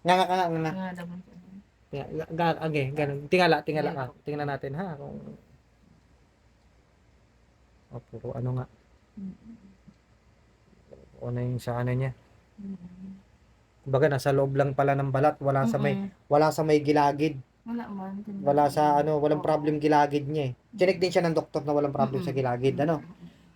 Nga. Nga naman po. Okay, ganun. Tingala ka. Tingnan natin ha. Puro ano nga. Ano yung sa ano niya. Kumbaga, nasa loob lang pala ng balat. Wala sa may gilagid. Wala man. Wala sa ano, walang problem gilagid niya eh. Chinek din siya ng doktor na walang problem sa gilagid. Ano?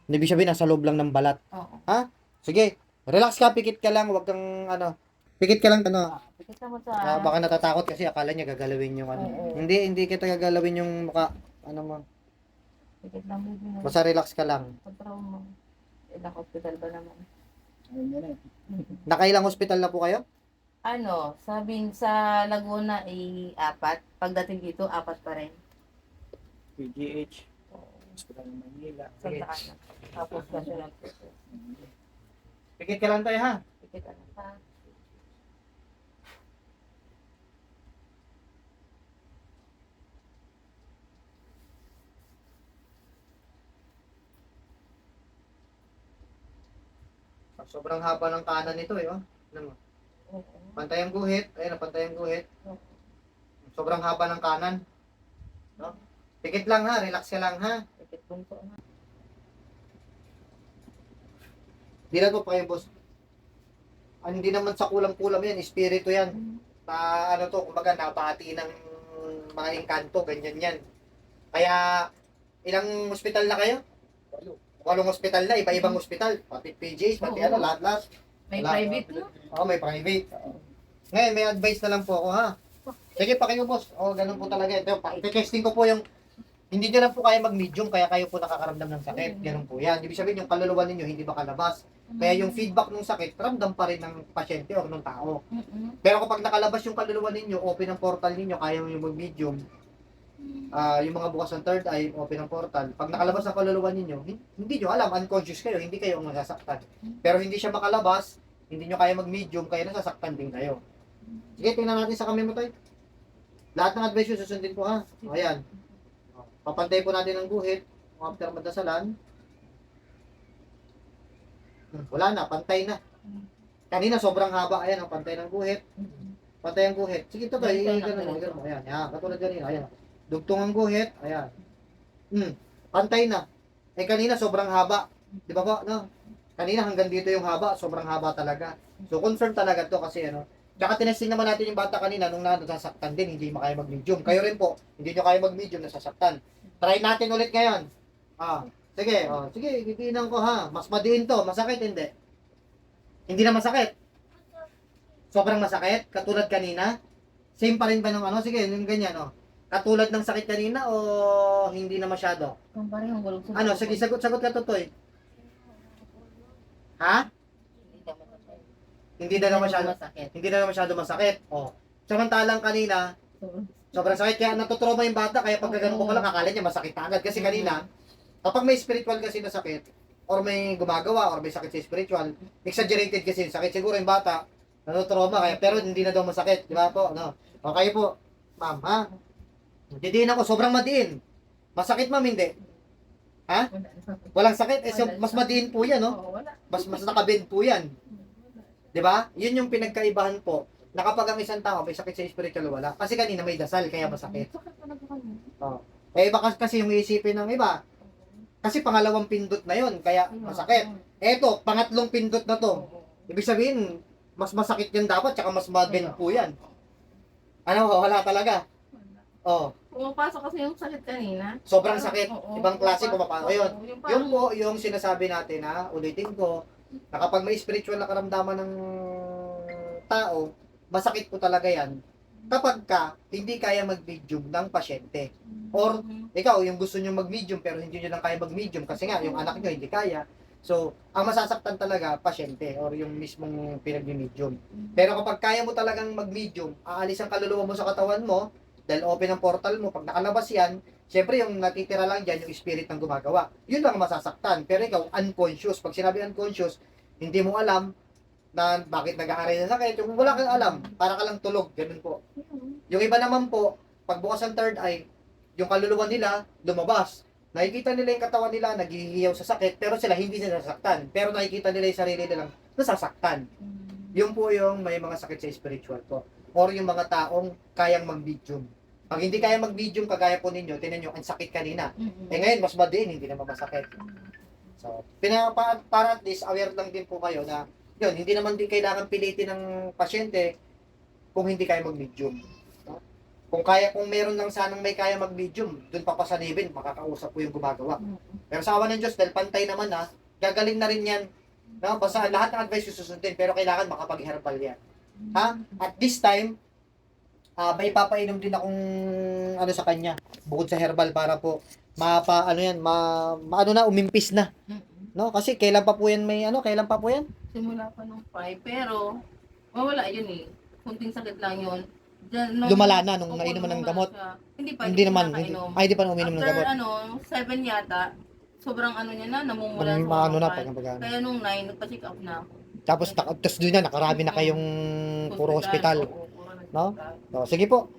Ibig sabihin, nasa loob lang ng balat. Oo. Ha? Sige. Relax ka, pikit ka lang. Huwag kang ano. Pikit ka lang ano. Pikit mo sa... Baka natatakot kasi akala niya gagalawin yung ano. Oo. Hindi kita gagalawin yung mukha. Ano mo. Pikit lang baby na. Basta relax ka lang. Pagtraw mo. Ilang hospital ba naman? Nakailang hospital na po kayo? Ano, sabihin sa Laguna ay 4. Pagdating dito, 4 pa rin. PGH, Hospital ng Manila. Sa Saan. Tapos National Process. Pikit ka lang tayo ha. Pikit ano pa. Sobrang haba ng kanan nito eh. Oh. Ano mo? Pantay ang guhit. Ayun, pantay ang guhit. Sobrang haba ng kanan. No? Pikit lang ha. Relax ka lang ha. Pikit bunso na. Di na to pa kayo boss. Hindi naman sa kulang-kulang yan. Espiritu yan. Na ano to, kumbaga nabati ng mga engkanto. Ganyan yan. Kaya, ilang hospital na kayo? 8 hospital na. Iba-ibang hospital. Pati PJs, pati ano, lahat-lahat. May Wala. private no? Oo, may private. Ngayon, may advice na lang po ako, ha? Sige, pa kayo, boss. Ganun po talaga. Ito, testing ko po yung, hindi nyo lang po kaya mag-medium, kaya kayo po nakakaramdam ng sakit. Ganun po yan. Ibig sabihin, yung kaluluwa ninyo, hindi makalabas. Kaya yung feedback ng sakit, ramdam pa rin ng pasyente o ng tao. Pero kapag nakalabas yung kaluluwa ninyo, open ang portal ninyo, kaya nyo mag-medium, yung mga bukas ng third eye, open ang portal. Pag nakalabas ang kaluluwa ninyo, hindi nyo alam, unconscious kayo, hindi kayo ang masasaktan. Pero hindi siya makalabas, hindi nyo kaya mag-medium, kaya nasasaktan din kayo. Sige, tingnan natin sa kamay mo tayo. Lahat ng advice yun, susundin po ha. Ayan. Papantay po natin ang guhit, after magdasalan. Wala na, pantay na. Kanina sobrang haba, ayan, pantay ng guhit. Pantay ang guhit. Sige, ito tayo, ganun mo. Ayan, yan, katulad ganito, ayan. Dugtong ang guhit, ayan. Pantay na. Kanina sobrang haba. Di ba po, no? Kanina hanggang dito yung haba, sobrang haba talaga. So, confirm talaga to kasi ano. Tsaka tinesting naman natin yung bata kanina nung nasasaktan din, hindi makaya mag-medium. Kayo rin po, hindi nyo kaya mag-medium, nasasaktan. Try natin ulit ngayon. Sige, sige, giginan ko ha. Mas madiin to, masakit hindi? Hindi na masakit. Sobrang masakit, katulad kanina. Same pa rin ba ng ano? Sige, yung ganyan, katulad ng sakit kanina o hindi na masyado? Kung parehong gulong sa Ano, sige, sagot ka Totoy. Ha? Hindi na masyado masakit. Hindi na masyado masakit. Samantalang kanina, sobrang sakit. Kaya natutrauma yung bata. Kaya pag ganun ko pala, akala niya masakit na agad. Kasi kanina, kapag may spiritual kasi na sakit, or may gumagawa, or may sakit sa spiritual, exaggerated kasi yung sakit. Siguro yung bata, natutrauma. Kaya, pero hindi na daw masakit. Di ba po? No? Okay po, ma'am, ha? Didiin ako, sobrang madiin. Masakit, ma'am, hindi? Ha? Walang sakit? Mas madiin po yan, no? Mas nakabend po yan. Di ba? Yun yung pinagkaibahan po. Na kapag ang isang tao may sakit sa spiritual, wala. Kasi kanina may dasal, kaya masakit. Iba kasi yung isipin ng iba. Kasi pangalawang pindot na yun, kaya masakit. Eto, pangatlong pindot na to. Ibig sabihin, mas masakit yan dapat, tsaka mas mabend po yan. Ano, wala talaga. Pumapasok kasi yung sakit kanina. Sobrang sakit. Ibang klase pumapasok. Yun. Yun parang- po, yung sinasabi natin na, ulitin ko, na kapag may spiritual na karamdaman ng tao, masakit po talaga yan. Kapag hindi kaya mag-medium ng pasyente. Or, ikaw, yung gusto nyo mag-medium, pero hindi nyo lang kaya mag-medium, kasi nga, yung anak nyo hindi kaya. So, ang masasaktan talaga, pasyente, or yung mismong pinag-medium. Pero kapag kaya mo talagang mag-medium, aalis ang kaluluwa mo sa katawan mo, dahil open ang portal mo, pag nakalabas yan, syempre yung natitira lang dyan, yung spirit ng gumagawa. Yun lang masasaktan. Pero ikaw, unconscious. Pag sinabi unconscious, hindi mo alam na bakit nag-aaral na sakit. Yung wala kang alam, para ka lang tulog. Ganun po. Yung iba naman po, pagbukas ang third eye, yung kaluluwa nila, lumabas. Nakikita nila yung katawan nila, naghihiyaw sa sakit, pero sila hindi sila nasasaktan. Pero nakikita nila yung sarili nilang nasasaktan. Yung po yung may mga sakit sa spiritual po. or yung mga taong kayang mag-medium. Pag hindi kaya mag-medium, kagaya po ninyo, tinan nyo, ang sakit kanina. Mm-mm. Eh ngayon, mas madiin, hindi naman masakit. So, para at least aware lang din po kayo na, yun, hindi naman din kailangan pilitin ng pasyente kung hindi kaya mag-medium. No? Kung meron lang sanang may kaya mag-medium, dun papasanibin, makakausap po yung gumagawa. Pero sa awa ng Diyos, dahil pantay naman ha, gagaling na rin yan. No? Basta lahat ng advice yung susundin, pero kailangan makapag-herbal yan. Ha? At this time, may papainom din akong ano sa kanya, bukod sa herbal para po ano na, umimpis na. Mm-mm. No? Kasi kailan pa po yan kailan pa po yan? Simula pa nung 5, pero mawala yun eh. Kunting sakit lang yun. Lumala na nung nainuman ng gamot. Hindi pa, Hindi naman, nakainom. hindi pa uminom ng After gamot. 7 yata, sobrang ano niya na, namumula Ano na, kapal. pag Kaya nung 9, nagpa-check up na ako. tapos doon na, nakarami na kayong puro hospital. Oo, puro No? hospital. So, sige po.